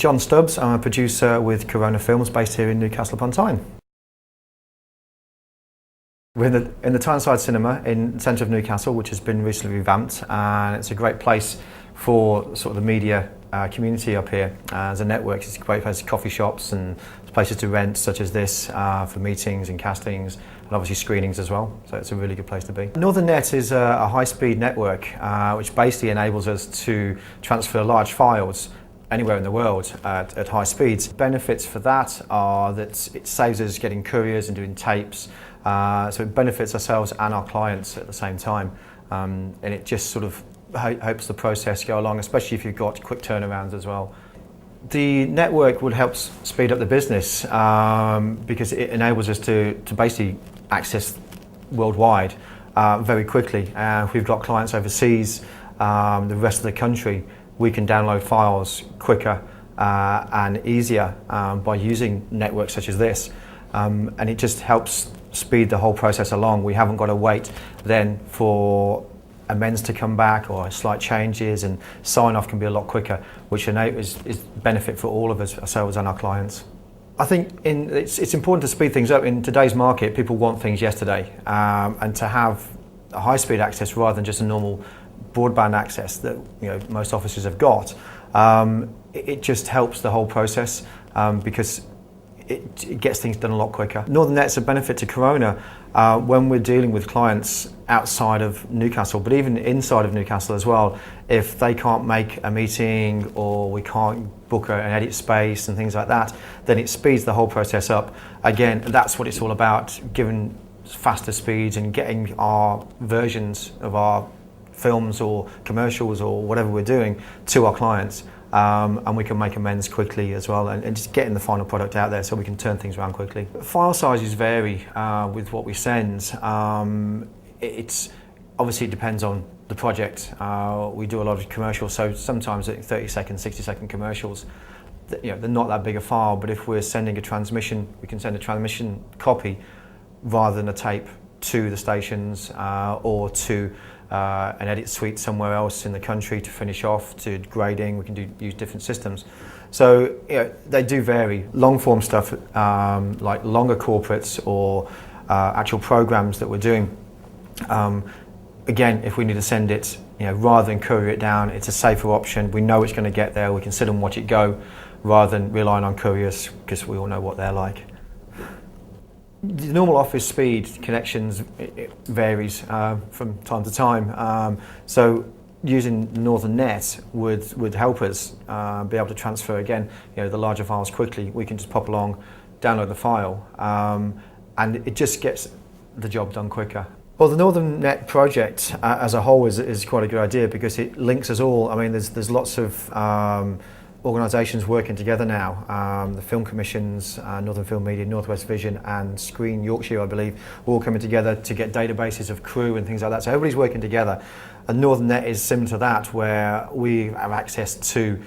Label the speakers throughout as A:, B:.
A: John Stubbs. I'm a producer with Corona Films based here in Newcastle upon Tyne. We're in the Tyneside Cinema in the centre of Newcastle, which has been recently revamped, and it's a great place for sort of the media community up here. As a network, it's a great place for coffee shops and places to rent such as this for meetings and castings and obviously screenings as well, so it's a really good place to be. Northern Net is a high-speed network which basically enables us to transfer large files anywhere in the world at high speeds. Benefits for that are that it saves us getting couriers and doing tapes, so it benefits ourselves and our clients at the same time, and it just sort of helps the process go along, especially if you've got quick turnarounds as well. The network would help speed up the business because it enables us to basically access worldwide very quickly. If we've got clients overseas, the rest of the country, we can download files quicker and easier by using networks such as this, and it just helps speed the whole process along. We haven't got to wait then for amends to come back or slight changes, and sign-off can be a lot quicker, which is benefit for all of us, ourselves and our clients. I think it's important to speed things up. In today's market, people want things yesterday, and to have a high-speed access rather than just a normal broadband access that most offices have got, it just helps the whole process because it gets things done a lot quicker. Northern Net's a benefit to Corona when we're dealing with clients outside of Newcastle, but even inside of Newcastle as well. If they can't make a meeting or we can't book an edit space and things like that, then it speeds the whole process up. Again, that's what it's all about, giving faster speeds and getting our versions of our films or commercials or whatever we're doing to our clients. And we can make amends quickly as well, and just getting the final product out there so we can turn things around quickly. File sizes vary with what we send. It's obviously it depends on the project. We do a lot of commercials, so sometimes 30-second, 60-second commercials. They're not that big a file, but if we're sending a transmission, we can send a transmission copy rather than a tape to the stations or to an edit suite somewhere else in the country to finish off, to grading. We can use different systems. So they do vary. Long form stuff like longer corporates or actual programs that we're doing. Again, if we need to send it, rather than courier it down, it's a safer option. We know it's going to get there. We can sit and watch it go rather than relying on couriers, because we all know what they're like. The normal office speed connections it varies from time to time, so using Northern Net would help us be able to transfer again the larger files quickly. We can just pop along, download the file, and it just gets the job done quicker. Well, the Northern Net project as a whole is quite a good idea because it links us all. I mean, there's lots of organisations working together now. The film commissions, Northern Film Media, Northwest Vision and Screen Yorkshire, I believe, all coming together to get databases of crew and things like that. So everybody's working together. And Northern Net is similar to that, where we have access to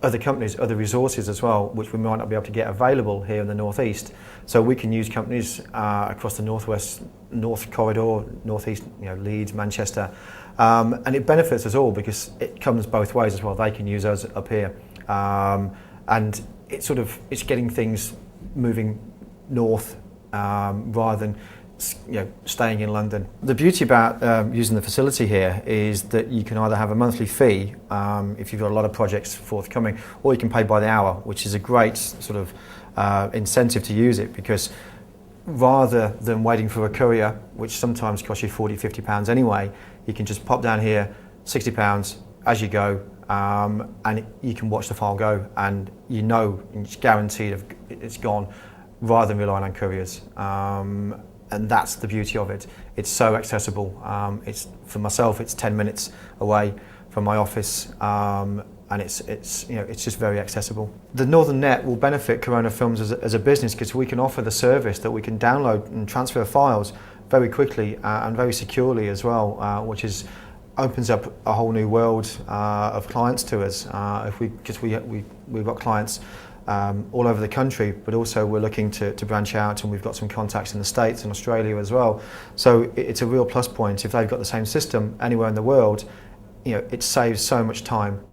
A: other companies, other resources as well, which we might not be able to get available here in the Northeast. So we can use companies across the North Corridor, Northeast, Leeds, Manchester, and it benefits us all because it comes both ways as well. They can use us up here, and it's getting things moving north rather than staying in London. The beauty about using the facility here is that you can either have a monthly fee if you've got a lot of projects forthcoming, or you can pay by the hour, which is a great sort of incentive to use it, because rather than waiting for a courier, which sometimes costs you £40–50 anyway, you can just pop down here, £60 as you go, and you can watch the file go, and it's guaranteed it's gone, rather than relying on couriers. And that's the beauty of it. It's so accessible. For myself, it's 10 minutes away from my office, and it's just very accessible. The Northern Net will benefit Corona Films as a business because we can offer the service that we can download and transfer files very quickly and very securely as well, which opens up a whole new world of clients to us. Because we've got clients all over the country, but also we're looking to branch out, and we've got some contacts in the States and Australia as well. So it's a real plus point. If they've got the same system anywhere in the world, it saves so much time.